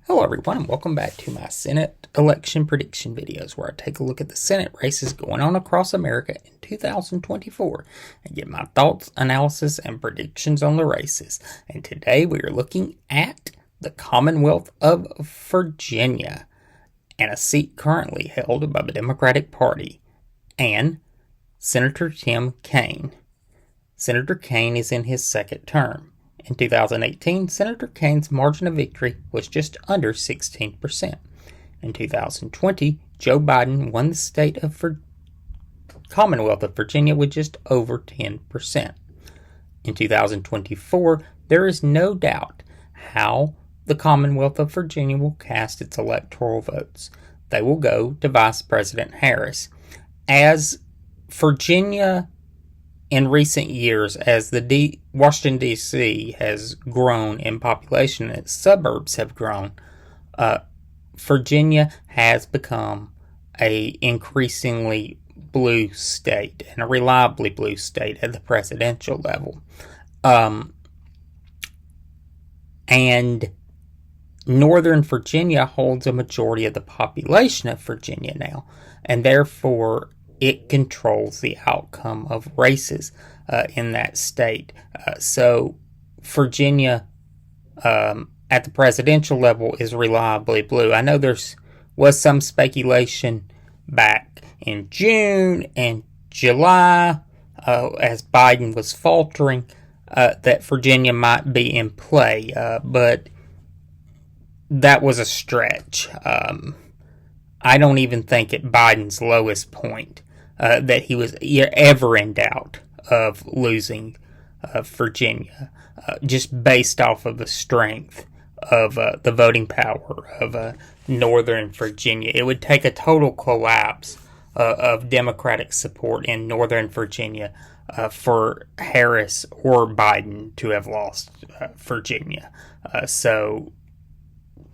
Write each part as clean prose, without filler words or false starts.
Hello everyone and welcome back to my Senate election prediction videos where I take a look at the Senate races going on across America in 2024 and get my thoughts, analysis, and predictions on the races. And today we are looking at the Commonwealth of Virginia and a seat currently held by the Democratic Party and Senator Tim Kaine. Senator Kaine is in his second term. In 2018, Senator Kaine's margin of victory was just under 16%. In 2020, Joe Biden won the state of Commonwealth of Virginia with just over 10%. In 2024, there is no doubt how the Commonwealth of Virginia will cast its electoral votes. They will go to Vice President Harris. As Virginia in recent years, as the Washington, D.C. has grown in population and its suburbs have grown, Virginia has become a increasingly blue state and a reliably blue state at the presidential level. And Northern Virginia holds a majority of the population of Virginia now, and therefore it controls the outcome of races in that state. So Virginia at the presidential level is reliably blue. I know was some speculation back in June and July as Biden was faltering that Virginia might be in play, but that was a stretch. I don't even think at Biden's lowest point that he was ever in doubt of losing Virginia, just based off of the strength of the voting power of Northern Virginia. It would take a total collapse of Democratic support in Northern Virginia for Harris or Biden to have lost Virginia. So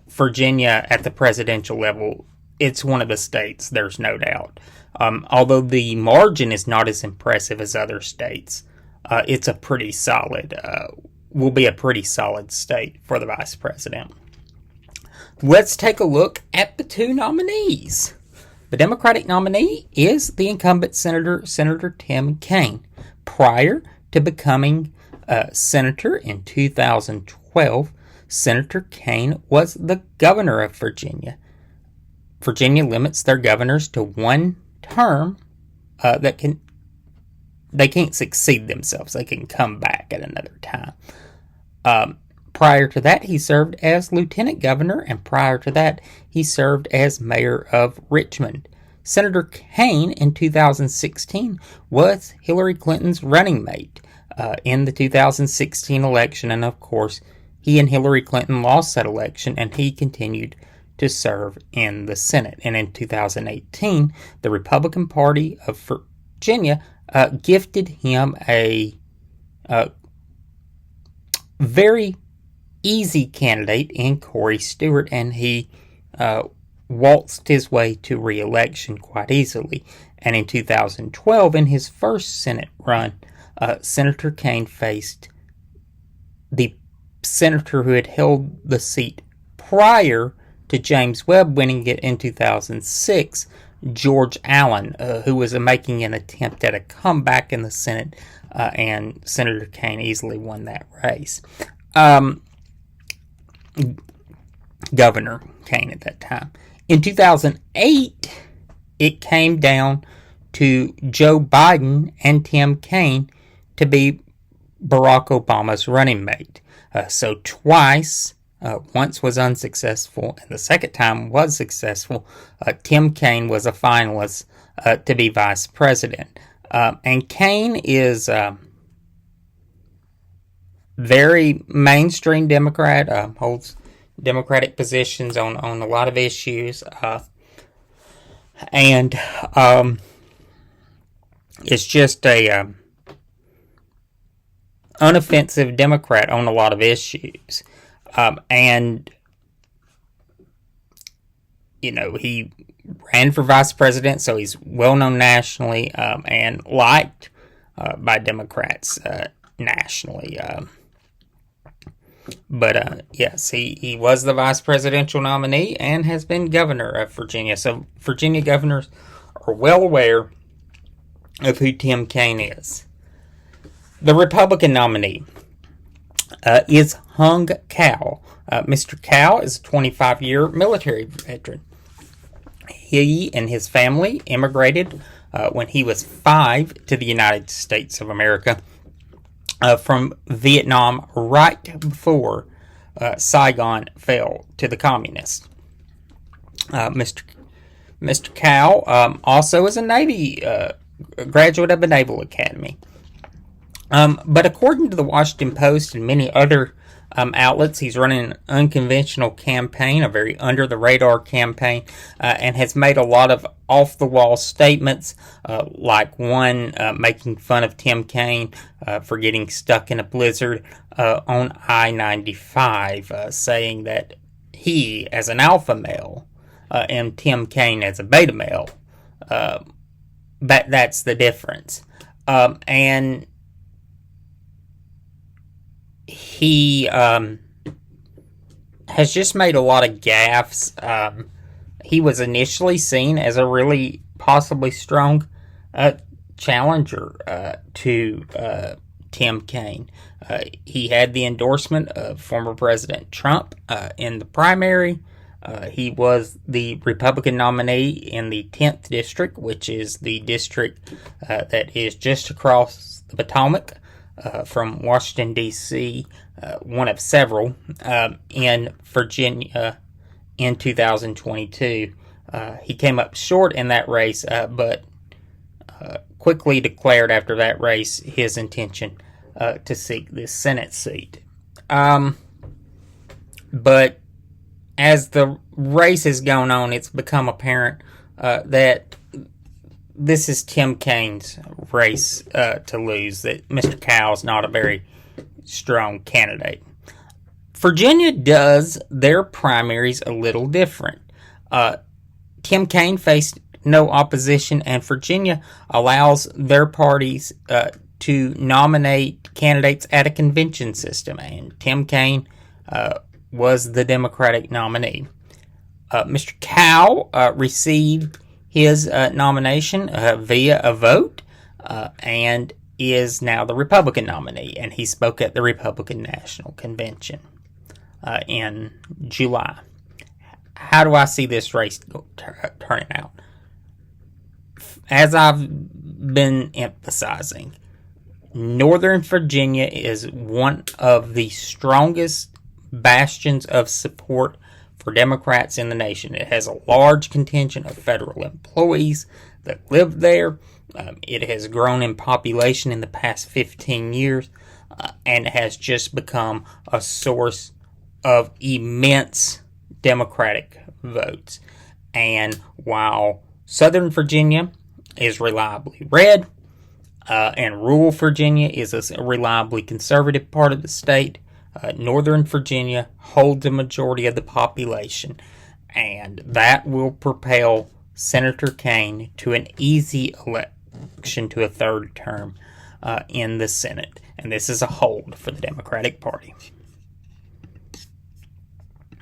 Virginia at the presidential level, it's one of the states, there's no doubt. Although the margin is not as impressive as other states, it's a pretty solid, will be a pretty solid state for the vice president. Let's take a look at the two nominees. The Democratic nominee is the incumbent Senator Tim Kaine. Prior to becoming senator in 2012, Senator Kaine was the governor of Virginia. Virginia limits their governors to one term. They can't succeed themselves. They can come back at another time. Prior to that, he served as lieutenant governor, and prior to that, he served as mayor of Richmond. Senator Kaine in 2016 was Hillary Clinton's running mate in the 2016 election, and of course, he and Hillary Clinton lost that election, and he continued to serve in the Senate. And in 2018, the Republican Party of Virginia gifted him a very easy candidate in Corey Stewart, and he waltzed his way to re-election quite easily. And in 2012, in his first Senate run, Senator Kaine faced the senator who had held the seat prior to James Webb winning it in 2006, George Allen, who was making an attempt at a comeback in the Senate, and Senator Kaine easily won that race. Governor Kaine at that time. In 2008, it came down to Joe Biden and Tim Kaine to be Barack Obama's running mate. So twice, once was unsuccessful, and the second time was successful. Tim Kaine was a finalist to be vice president. And Kaine is very mainstream Democrat, holds Democratic positions on a lot of issues, and it's just a unoffensive Democrat on a lot of issues. And, you know, he ran for vice president, so he's well known nationally and liked by Democrats nationally. But yes, he was the vice presidential nominee and has been governor of Virginia. So Virginia governors are well aware of who Tim Kaine is. The Republican nominee is Hung Cao. Mr. Cao is a 25-year military veteran. He and his family immigrated when he was 5 to the United States of America from Vietnam right before Saigon fell to the communists. Mr. Cao also is a Navy graduate of the Naval Academy. But according to the Washington Post and many other outlets, he's running an unconventional campaign, a very under-the-radar campaign, and has made a lot of off-the-wall statements, like one making fun of Tim Kaine for getting stuck in a blizzard on I-95, saying that he, as an alpha male, and Tim Kaine as a beta male, that's the difference. And he has just made a lot of gaffes. He was initially seen as a really possibly strong challenger to Tim Kaine. He had the endorsement of former President Trump in the primary. He was the Republican nominee in the 10th District, which is the district that is just across the Potomac from Washington, D.C., one of several, in Virginia in 2022. He came up short in that race, but quickly declared after that race his intention to seek this Senate seat. But as the race has gone on, it's become apparent that this is Tim Kaine's race to lose, that Mr. Cow's not a very strong candidate. Virginia does their primaries a little different. Tim Kaine faced no opposition, and Virginia allows their parties to nominate candidates at a convention system, and Tim Kaine was the Democratic nominee. Mr. Cow received his nomination via a vote and is now the Republican nominee, and he spoke at the Republican National Convention in July. How do I see this race turning out? As I've been emphasizing, Northern Virginia is one of the strongest bastions of support for Democrats in the nation. It has a large contingent of federal employees that live there. It has grown in population in the past 15 years and has just become a source of immense Democratic votes. And while Southern Virginia is reliably red, and rural Virginia is a reliably conservative part of the state, Northern Virginia holds a majority of the population, and that will propel Senator Kaine to an easy election to a third term in the Senate. And this is a hold for the Democratic Party.